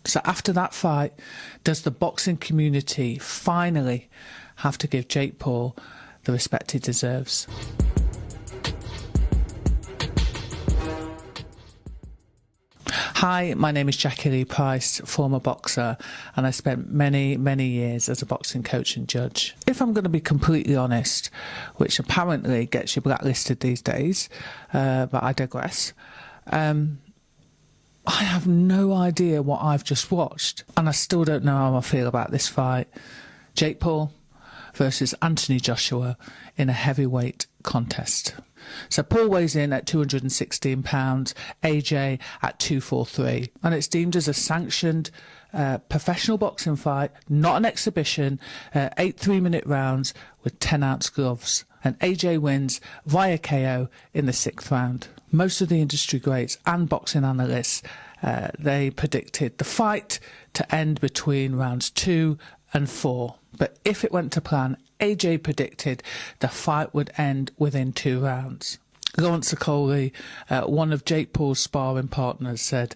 So after that fight, does the boxing community finally have to give Jake Paul the respect he deserves? Hi, my name is Jackie Lee Price, former boxer, and I spent many years as a boxing coach and judge. If I'm going to be completely honest, which apparently gets you blacklisted these days, but I digress, I have no idea what I've just watched, and I still don't know how I feel about this fight. Jake Paul versus Anthony Joshua in a heavyweight contest. So Paul weighs in at 216 pounds, AJ at 243, and it's deemed as a sanctioned professional boxing fight, not an exhibition, 8 3-minute rounds with 10-ounce gloves. And AJ wins via KO in the 6th round. Most of the industry greats and boxing analysts, they predicted the fight to end between rounds 2 and 4. But if it went to plan, AJ predicted the fight would end within 2 rounds. Lawrence Okoli, one of Jake Paul's sparring partners, said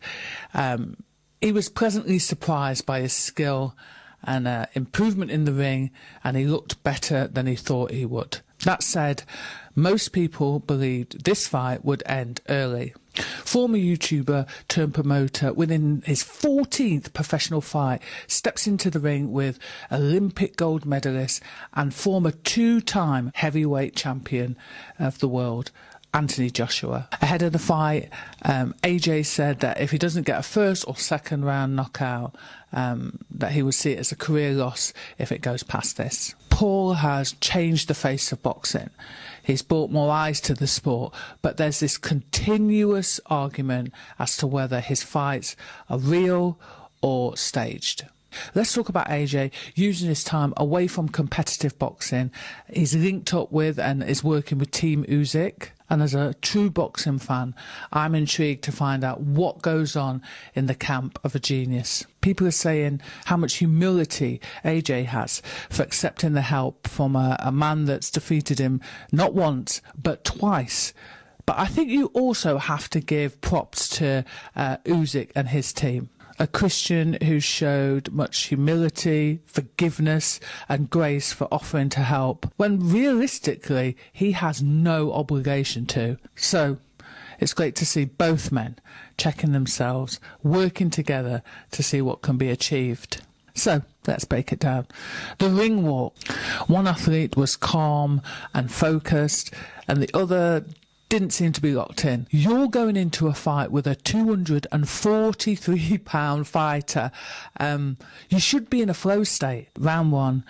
he was pleasantly surprised by his skill and improvement in the ring, and he looked better than he thought he would. That said, most people believed this fight would end early. Former YouTuber turned promoter within his 14th professional fight steps into the ring with Olympic gold medalist and former 2-time heavyweight champion of the world, Anthony Joshua. Ahead of the fight, AJ said that if he doesn't get a first or second round knockout, that he would see it as a career loss if it goes past this. Paul has changed the face of boxing. He's brought more eyes to the sport, but there's this continuous argument as to whether his fights are real or staged. Let's talk about AJ using his time away from competitive boxing. He's linked up with and is working with Team Usyk. And as a true boxing fan, I'm intrigued to find out what goes on in the camp of a genius. People are saying how much humility AJ has for accepting the help from a man that's defeated him not once, but twice. But I think you also have to give props to Usyk and his team. A Christian who showed much humility, forgiveness and grace for offering to help, when realistically he has no obligation to. So it's great to see both men checking themselves, working together to see what can be achieved. So let's break it down. The ring walk. One athlete was calm and focused, and the other didn't seem to be locked in. You're going into a fight with a 243-pound fighter. You should be in a flow state. Round 1,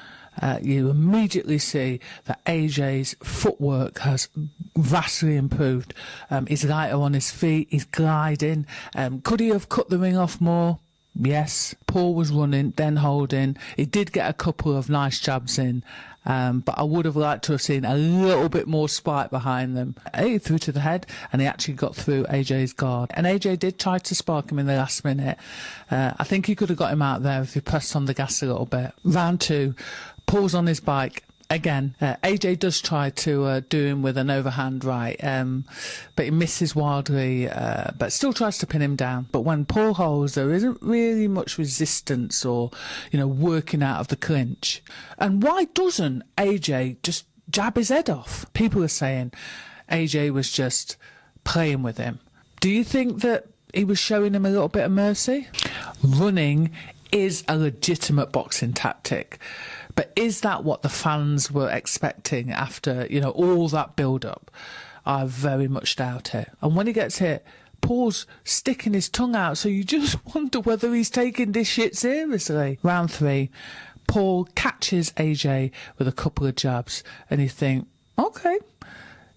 you immediately see that AJ's footwork has vastly improved. He's lighter on his feet, he's gliding. Could he have cut the ring off more? Yes. Paul was running, then holding. He did get a couple of nice jabs in, but I would have liked to have seen a little bit more spike behind them. He threw to the head, and he actually got through AJ's guard. And AJ did try to spark him in the last minute. I think he could have got him out there if he pressed on the gas a little bit. Round 2, Paul's on his bike. Again, AJ does try to do him with an overhand right, but he misses wildly, but still tries to pin him down. But when Paul holds, there isn't really much resistance or, working out of the clinch. And why doesn't AJ just jab his head off? People are saying AJ was just playing with him. Do you think that he was showing him a little bit of mercy? Running is a legitimate boxing tactic. But is that what the fans were expecting after, all that build-up? I very much doubt it. And when he gets hit, Paul's sticking his tongue out, so you just wonder whether he's taking this shit seriously. Round 3, Paul catches AJ with a couple of jabs, and you think, okay,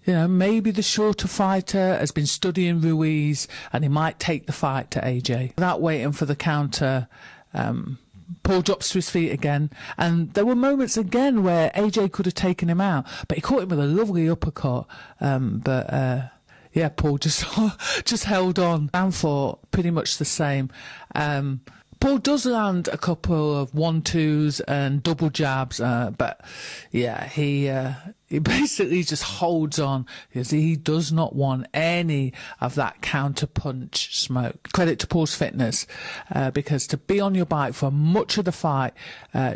maybe the shorter fighter has been studying Ruiz, and he might take the fight to AJ. Without waiting for the counter, Paul drops to his feet again, and there were moments again where AJ could have taken him out, but he caught him with a lovely uppercut. Paul just held on. Round 4, pretty much the same. Paul does land a couple of 1-2s and double jabs, but yeah, he he basically just holds on because he does not want any of that counter-punch smoke. Credit to Paul's fitness, because to be on your bike for much of the fight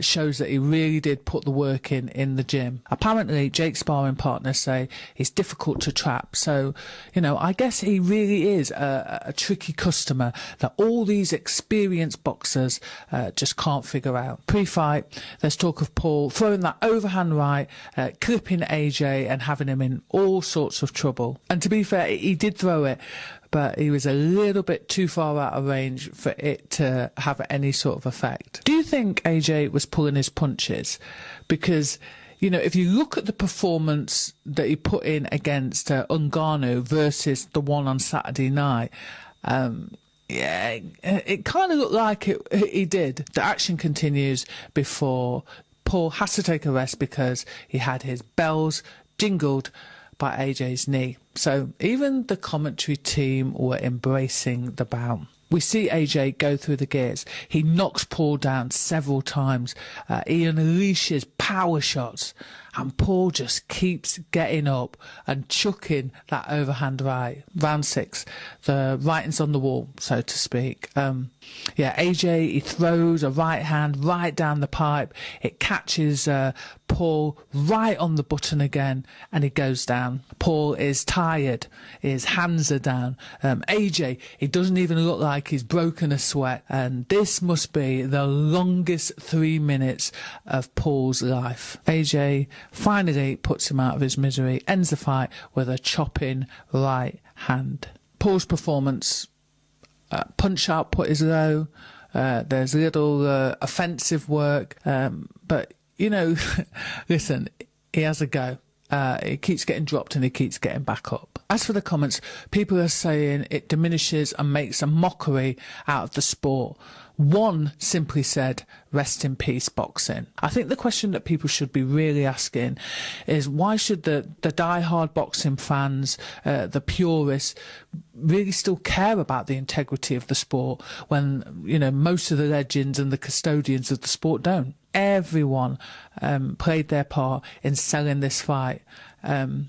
shows that he really did put the work in the gym. Apparently, Jake's sparring partners say he's difficult to trap. So, you know, I guess he really is a tricky customer that all these experienced boxers just can't figure out. Pre-fight, there's talk of Paul throwing that overhand right, clipping AJ and having him in all sorts of trouble. And to be fair, he did throw it, but he was a little bit too far out of range for it to have any sort of effect. Do you think AJ was pulling his punches? Because, you know, if you look at the performance that he put in against Ngannou versus the one on Saturday night, yeah, it kind of looked like he did. The action continues before Paul has to take a rest because he had his bells jingled by AJ's knee. So even the commentary team were embracing the bout. We see AJ go through the gears. He knocks Paul down several times. He unleashes power shots. And Paul just keeps getting up and chucking that overhand right. Round 6, the writing's on the wall, so to speak. Yeah, AJ, he throws a right hand right down the pipe. It catches Paul right on the button again, and he goes down. Paul is tired. His hands are down. AJ, he doesn't even look like he's broken a sweat. And this must be the longest 3 minutes of Paul's life. AJ finally puts him out of his misery, ends the fight with a chopping right hand. Paul's performance, punch output is low, there's little offensive work, but, you know, listen, he has a go. He keeps getting dropped and he keeps getting back up. As for the comments, people are saying it diminishes and makes a mockery out of the sport. One simply said, "Rest in peace, boxing." I think the question that people should be really asking is, why should the die-hard boxing fans, the purists, really still care about the integrity of the sport when, you know, most of the legends and the custodians of the sport don't? Everyone played their part in selling this fight. And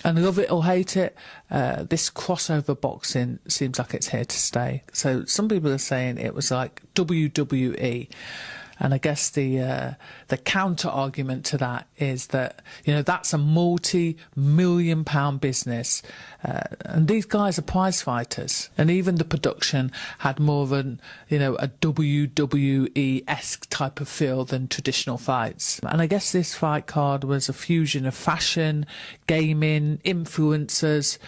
love it or hate it, this crossover boxing seems like it's here to stay. So some people are saying it was like WWE. And I guess the counter argument to that is that, you know, that's a multi-million-pound business, and these guys are prize fighters. And even the production had more than, you know, a WWE-esque type of feel than traditional fights. And I guess this fight card was a fusion of fashion, gaming, influencers,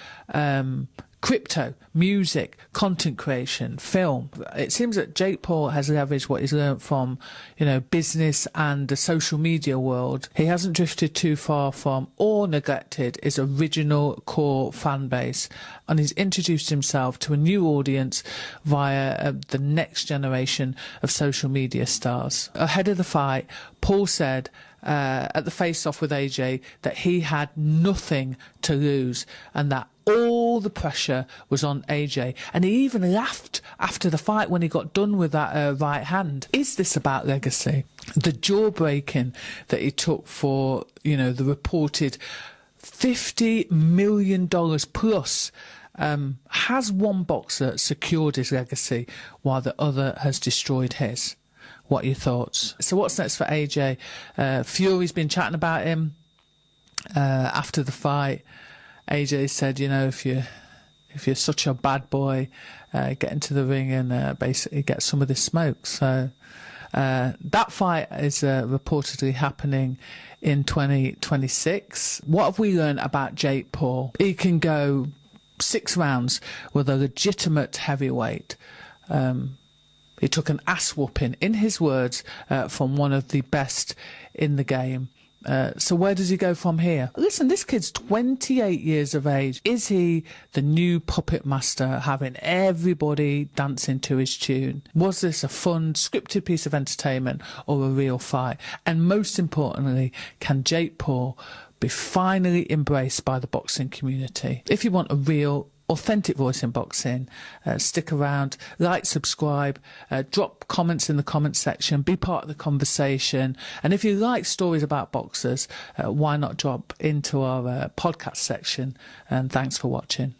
crypto, music, content creation, film. It seems that Jake Paul has leveraged what he's learned from, you know, business and the social media world. He hasn't drifted too far from or neglected his original core fan base, and he's introduced himself to a new audience via the next generation of social media stars. Ahead of the fight, Paul said at the face-off with AJ that he had nothing to lose and that all the pressure was on AJ. And he even laughed after the fight when he got done with that right hand. Is this about legacy? The jaw-breaking that he took for, you know, the reported $50 million plus, has one boxer secured his legacy while the other has destroyed his? What are your thoughts? So what's next for AJ? Fury's been chatting about him after the fight. AJ said, you know, if you're such a bad boy, get into the ring and basically get some of this smoke. So that fight is reportedly happening in 2026. What have we learned about Jake Paul? He can go 6 rounds with a legitimate heavyweight. He took an ass whooping, in his words, from one of the best in the game. So where does he go from here? Listen, this kid's 28 years of age. Is he the new puppet master, having everybody dancing to his tune? Was this a fun, scripted piece of entertainment or a real fight? And most importantly, can Jake Paul be finally embraced by the boxing community? If you want a real, authentic voice in boxing. Stick around, like, subscribe, drop comments in the comment section, be part of the conversation. And if you like stories about boxers, why not drop into our podcast section? And thanks for watching.